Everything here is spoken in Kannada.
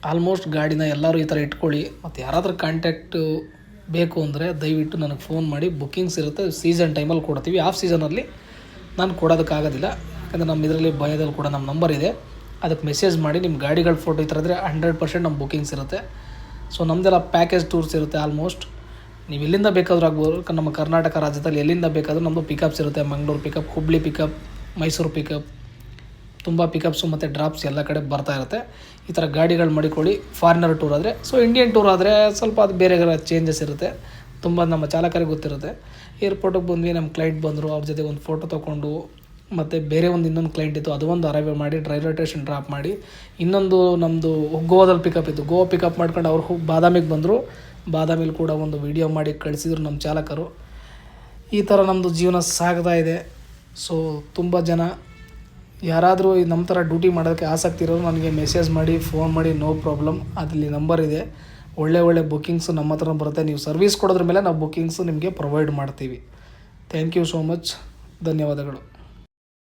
ಆಲ್ಮೋಸ್ಟ್ ಗಾಡಿನ ಎಲ್ಲರೂ ಈ ಥರ ಇಟ್ಕೊಳ್ಳಿ. ಮತ್ತು ಯಾರಾದರೂ ಕಾಂಟ್ಯಾಕ್ಟು ಬೇಕು ಅಂದರೆ ದಯವಿಟ್ಟು ನನಗೆ ಫೋನ್ ಮಾಡಿ. ಬುಕ್ಕಿಂಗ್ಸ್ ಇರುತ್ತೆ, ಸೀಸನ್ ಟೈಮಲ್ಲಿ ಕೊಡ್ತೀವಿ. ಆಫ್ ಸೀಸನಲ್ಲಿ ನಾನು ಕೊಡೋದಕ್ಕಾಗೋದಿಲ್ಲ, ಯಾಕಂದರೆ ನಮ್ಮ ಇದರಲ್ಲಿ ಭಯದಲ್ಲಿ ಕೂಡ ನಮ್ಮ ನಂಬರ್ ಇದೆ. ಅದಕ್ಕೆ ಮೆಸೇಜ್ ಮಾಡಿ ನಿಮ್ಮ ಗಾಡಿಗಳ ಫೋಟೋ ಈ ಥರ ಇದ್ದರೆ 100% ನಮ್ಮ ಬುಕ್ಕಿಂಗ್ಸ್ ಇರುತ್ತೆ. ಸೊ ನಮ್ಮದೆಲ್ಲ ಪ್ಯಾಕೇಜ್ ಟೂರ್ಸ್ ಇರುತ್ತೆ. ಆಲ್ಮೋಸ್ಟ್ ನೀವು ಎಲ್ಲಿಂದ ಬೇಕಾದರೂ ಆಗ್ಬೋದು. ನಮ್ಮ ಕರ್ನಾಟಕ ರಾಜ್ಯದಲ್ಲಿ ಎಲ್ಲಿಂದ ಬೇಕಾದರೂ ನಮ್ಮದು ಪಿಕಪ್ಸ್ ಇರುತ್ತೆ. Mangaluru pickup, Hubli pickup, Mysuru pickup, ತುಂಬ ಪಿಕಪ್ಸು ಮತ್ತು ಡ್ರಾಪ್ಸ್ ಎಲ್ಲ ಕಡೆ ಬರ್ತಾ ಇರುತ್ತೆ. ಈ ಥರ ಗಾಡಿಗಳು ಮಾಡಿಕೊಳ್ಳಿ. ಫಾರಿನರ್ ಟೂರ್ ಆದರೆ, ಸೊ ಇಂಡಿಯನ್ ಟೂರ್ ಆದರೆ ಸ್ವಲ್ಪ ಅದು ಬೇರೆ ಚೇಂಜಸ್ ಇರುತ್ತೆ. ತುಂಬ ನಮ್ಮ ಚಾಲಕರಿಗೆ ಗೊತ್ತಿರುತ್ತೆ. ಏರ್ಪೋರ್ಟಿಗೆ ಬಂದ್ವಿ, ನಮ್ಮ ಕ್ಲೈಂಟ್ ಬಂದರು, ಅವ್ರ ಜೊತೆ ಒಂದು ಫೋಟೋ ತೊಗೊಂಡು, ಮತ್ತು ಬೇರೆ ಇನ್ನೊಂದು ಕ್ಲೈಂಟ್ ಇತ್ತು, ಅದು ಒಂದು ಅರೈವ್ ಮಾಡಿ ರೈಲ್ವೆ ಸ್ಟೇಷನ್ ಡ್ರಾಪ್ ಮಾಡಿ, ಇನ್ನೊಂದು ನಮ್ಮದು ಗೋವಾದಲ್ಲಿ ಪಿಕಪ್ ಇತ್ತು, ಗೋವಾ ಪಿಕಪ್ ಮಾಡ್ಕೊಂಡು ಅವ್ರು ಬಾದಾಮಿಗೆ ಬಂದರು. ಬಾದಾಮಿಲಿ ಕೂಡ ಒಂದು ವೀಡಿಯೋ ಮಾಡಿ ಕಳಿಸಿದ್ರು ನಮ್ಮ ಚಾಲಕರು. ಈ ಥರ ನಮ್ಮದು ಜೀವನ ಸಾಗ್ತಾ ಇದೆ. ಸೊ ತುಂಬ ಜನ ಯಾರಾದರೂ ನಮ್ಮ ಥರ ಡ್ಯೂಟಿ ಮಾಡೋದಕ್ಕೆ ಆಸಕ್ತಿ ಇರೋರು ನನಗೆ ಮೆಸೇಜ್ ಮಾಡಿ, ಫೋನ್ ಮಾಡಿ, ನೋ ಪ್ರಾಬ್ಲಮ್. ಅದರಲ್ಲಿ ನಂಬರ್ ಇದೆ. ಒಳ್ಳೆ ಬುಕ್ಕಿಂಗ್ಸು ನಮ್ಮ ಹತ್ರ ಬರುತ್ತೆ. ನೀವು ಸರ್ವಿಸ್ ಕೊಡೋದ್ರ ಮೇಲೆ ನಾವು ಬುಕ್ಕಿಂಗ್ಸು ನಿಮಗೆ ಪ್ರೊವೈಡ್ ಮಾಡ್ತೀವಿ. Thank you so much. ಧನ್ಯವಾದಗಳು.